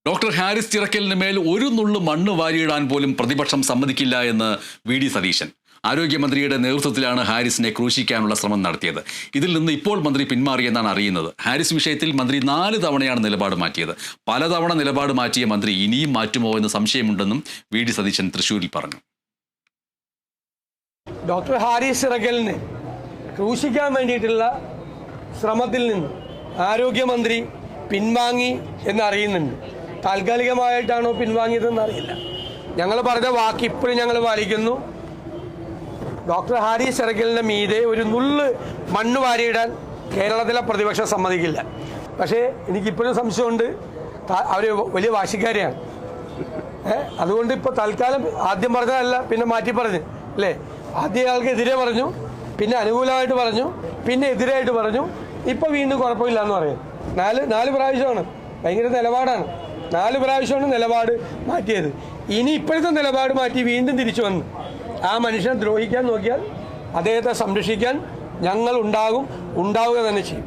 Doctor Haris ചിറക്കലിന് മേൽ ഒരു നുള്ളു മണ്ണ് വാരിയിടാൻ പോലും പ്രതിപക്ഷം സമ്മതിക്കില്ല എന്ന് വി.ഡി. സതീശൻ. ആരോഗ്യമന്ത്രിയുടെ നേതൃത്വത്തിലാണ് ഹാരിസിനെ ക്രൂശിക്കാനുള്ള ശ്രമം നടത്തിയത്. ഇതിൽ നിന്ന് ഇപ്പോൾ മന്ത്രി പിന്മാറിയെന്നാണ് അറിയുന്നത്. ഹാരിസ് വിഷയത്തിൽ മന്ത്രി 4 തവണയാണ് നിലപാട് മാറ്റിയത്. പലതവണ നിലപാട് മാറ്റിയ മന്ത്രി ഇനിയും മാറ്റുമോ എന്ന് സംശയമുണ്ടെന്നും വി.ഡി. സതീശൻ തൃശ്ശൂരിൽ പറഞ്ഞു. ഡോക്ടർ ഹാരിസ് ചിറക്കലിനെ ക്രൂശിക്കാൻ വേണ്ടിയിട്ടുള്ള ശ്രമത്തിൽ നിന്ന് ആരോഗ്യമന്ത്രി പിൻവാങ്ങി എന്നറിയുന്നുണ്ട്. താൽക്കാലികമായിട്ടാണോ പിൻവാങ്ങിയതെന്ന് അറിയില്ല. ഞങ്ങൾ പറഞ്ഞ വാക്ക് ഇപ്പോഴും ഞങ്ങൾ പാലിക്കുന്നു. ഡോക്ടർ ഹാരിസ് ചിറക്കലിൻ്റെ മീതെ ഒരു നുള്ള് മണ്ണ് വാരിയിടാൻ കേരളത്തിലെ പ്രതിപക്ഷം സമ്മതിക്കില്ല. പക്ഷേ എനിക്കിപ്പോഴും സംശയമുണ്ട്, അവർ വലിയ വാശിക്കാരെയാണ്. അതുകൊണ്ട് ഇപ്പോൾ തൽക്കാലം ആദ്യം പറഞ്ഞതല്ല, പിന്നെ മാറ്റി പറഞ്ഞു അല്ലേ. ആദ്യ ആൾക്ക് എതിരെ പറഞ്ഞു, പിന്നെ അനുകൂലമായിട്ട് പറഞ്ഞു, പിന്നെ എതിരായിട്ട് പറഞ്ഞു, ഇപ്പോൾ വീണ്ടും കുഴപ്പമില്ല എന്ന് പറയും. നാല് പ്രാവശ്യമാണ്. ഭയങ്കര നിലപാടാണ്. 4 പ്രാവശ്യമാണ് നിലപാട് മാറ്റിയത്. ഇനി ഇപ്പോഴത്തെ നിലപാട് മാറ്റി വീണ്ടും തിരിച്ചു വന്നു ആ മനുഷ്യനെ ദ്രോഹിക്കാൻ നോക്കിയാൽ അദ്ദേഹത്തെ സംരക്ഷിക്കാൻ ഞങ്ങൾ ഉണ്ടാവുക തന്നെ ചെയ്യും.